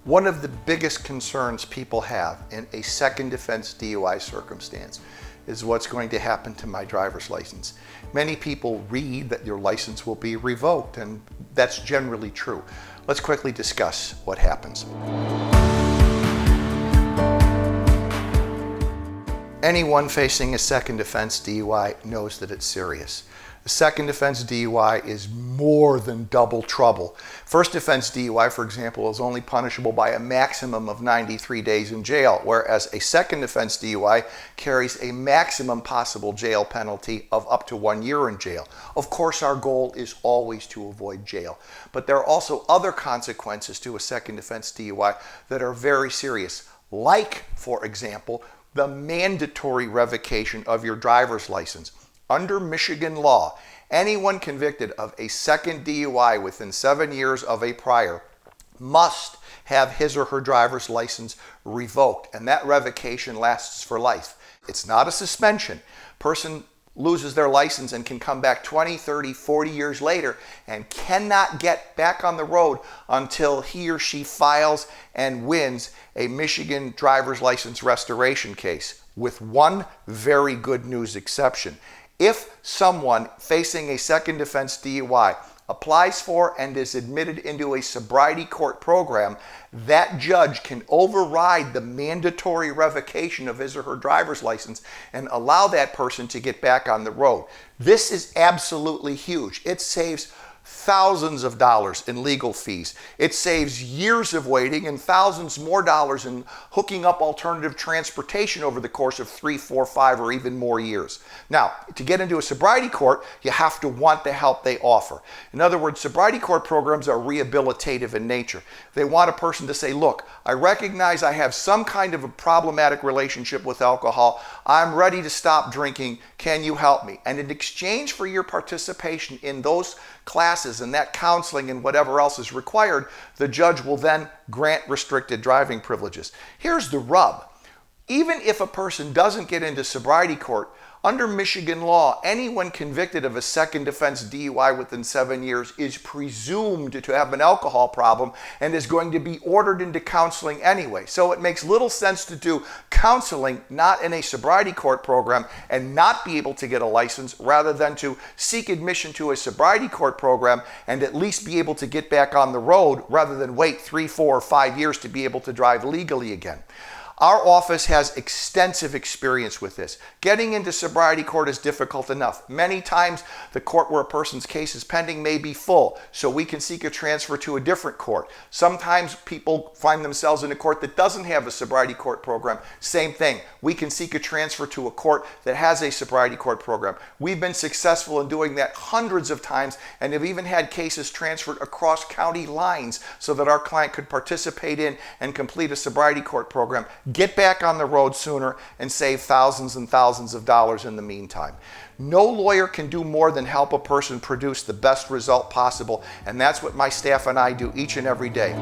One of the biggest concerns people have in a second offense DUI circumstance is what's going to happen to my driver's license. Many people read that your license will be revoked, and that's generally true. Let's quickly discuss what happens. Anyone facing a second offense DUI knows that it's serious. A second offense DUI is more than double trouble. First offense DUI, for example, is only punishable by a maximum of 93 days in jail, whereas a second offense DUI carries a maximum possible jail penalty of up to 1 year in jail. Of course, our goal is always to avoid jail, but there are also other consequences to a second offense DUI that are very serious, like, for example, the mandatory revocation of your driver's license. Under Michigan law, anyone convicted of a second DUI within 7 years of a prior must have his or her driver's license revoked, and that revocation lasts for life. It's not a suspension. Person loses their license and can come back 20, 30, 40 years later and cannot get back on the road until he or she files and wins a Michigan driver's license restoration case, with one very good news exception. If someone facing a second offense DUI applies for and is admitted into a sobriety court program, that judge can override the mandatory revocation of his or her driver's license and allow that person to get back on the road. This is absolutely huge. It saves thousands of dollars in legal fees. It saves years of waiting and thousands more dollars in hooking up alternative transportation over the course of 3, 4, 5, or even more years. Now, to get into a sobriety court, you have to want the help they offer. In other words, sobriety court programs are rehabilitative in nature. They want a person to say, look, I recognize I have some kind of a problematic relationship with alcohol. I'm ready to stop drinking. Can you help me? And in exchange for your participation in those classes and that counseling and whatever else is required, the judge will then grant restricted driving privileges. Here's the rub. Even if a person doesn't get into sobriety court, under Michigan law, anyone convicted of a second offense DUI within 7 years is presumed to have an alcohol problem and is going to be ordered into counseling anyway. So it makes little sense to do counseling not in a sobriety court program and not be able to get a license, rather than to seek admission to a sobriety court program and at least be able to get back on the road, rather than wait 3, 4, or 5 years to be able to drive legally again. Our office has extensive experience with this. Getting into sobriety court is difficult enough. Many times the court where a person's case is pending may be full, so we can seek a transfer to a different court. Sometimes people find themselves in a court that doesn't have a sobriety court program. Same thing. We can seek a transfer to a court that has a sobriety court program. We've been successful in doing that hundreds of times and have even had cases transferred across county lines so that our client could participate in and complete a sobriety court program, get back on the road sooner, and save thousands and thousands of dollars in the meantime. No lawyer can do more than help a person produce the best result possible, and that's what my staff and I do each and every day.